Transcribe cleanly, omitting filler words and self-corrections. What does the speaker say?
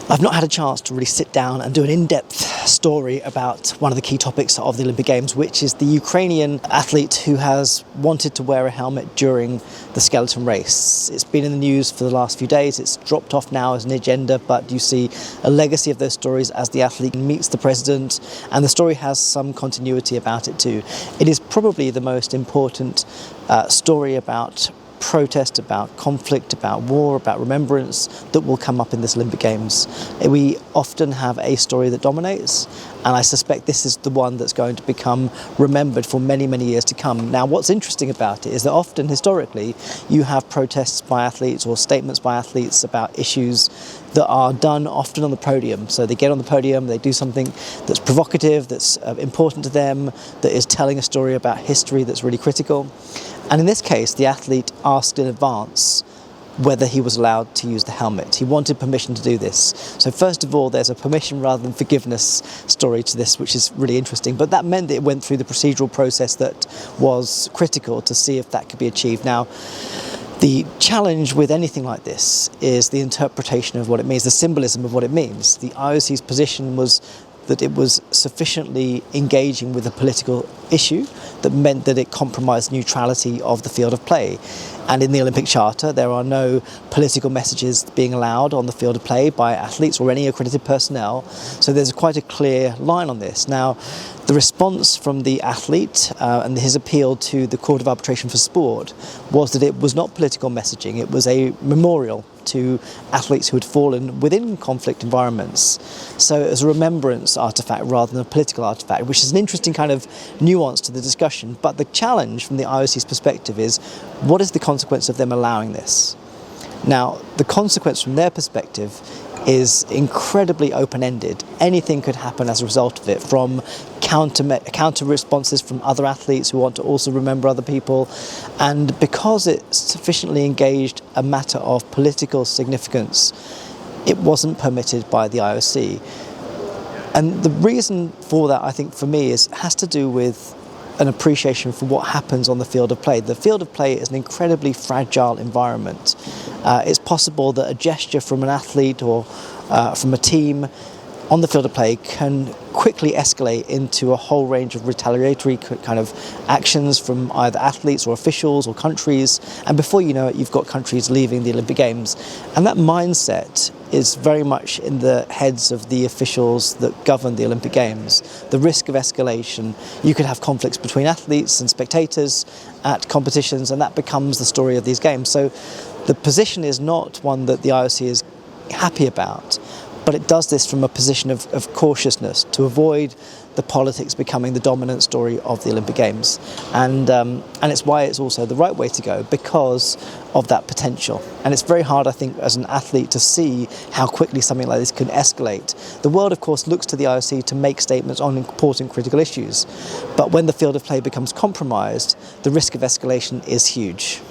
I've not had a chance to really sit down and do an in-depth story about one of the key topics of the Olympic Games, which is the Ukrainian athlete who has wanted to wear a helmet during the skeleton race. It's been in the news for the last few days. It's dropped off now as an agenda, but you see a legacy of those stories as the athlete meets the president, and the story has some continuity about it too. It is probably the most important story about protest, about conflict, about war, about remembrance that will come up in this Olympic Games. We often have a story that dominates, and I suspect this is the one that's going to become remembered for many, many years to come. Now, what's interesting about it is that often, historically, you have protests by athletes or statements by athletes about issues that are done often on the podium. So they get on the podium, they do something that's provocative, that's important to them, that is telling a story about history that's really critical. And in this case, the athlete asked in advance whether he was allowed to use the helmet. He wanted permission to do this. So first of all, there's a permission rather than forgiveness story to this, which is really interesting. But that meant that it went through the procedural process that was critical to see if that could be achieved. Now, the challenge with anything like this is the interpretation of what it means, the symbolism of what it means. The IOC's position was that it was sufficiently engaging with a political issue that meant that it compromised neutrality of the field of play. And in the Olympic Charter, there are no political messages being allowed on the field of play by athletes or any accredited personnel. So there's quite a clear line on this. Now, the response from the athlete and his appeal to the Court of Arbitration for Sport was that it was not political messaging, it was a memorial to athletes who had fallen within conflict environments. So as a remembrance artefact rather than a political artefact, which is an interesting kind of nuance to the discussion. But the challenge from the IOC's perspective is, what is the consequence of them allowing this? Now, the consequence from their perspective is incredibly open-ended. Anything could happen as a result of it, from counter responses from other athletes who want to also remember other people. And because it sufficiently engaged a matter of political significance, it wasn't permitted by the IOC. And the reason for that, I think, for me, has to do with an appreciation for what happens on the field of play. The field of play is an incredibly fragile environment. It's possible that a gesture from an athlete or from a team on the field of play can quickly escalate into a whole range of retaliatory kind of actions from either athletes or officials or countries, and before you know it, you've got countries leaving the Olympic Games. And that mindset is very much in the heads of the officials that govern the Olympic Games. The risk of escalation, you could have conflicts between athletes and spectators at competitions, and that becomes the story of these games. So the position is not one that the IOC is happy about, but it does this from a position of cautiousness to avoid the politics becoming the dominant story of the Olympic Games. And it's why it's also the right way to go, because of that potential. And it's very hard, I think, as an athlete to see how quickly something like this can escalate. The world, of course, looks to the IOC to make statements on important critical issues. But when the field of play becomes compromised, the risk of escalation is huge.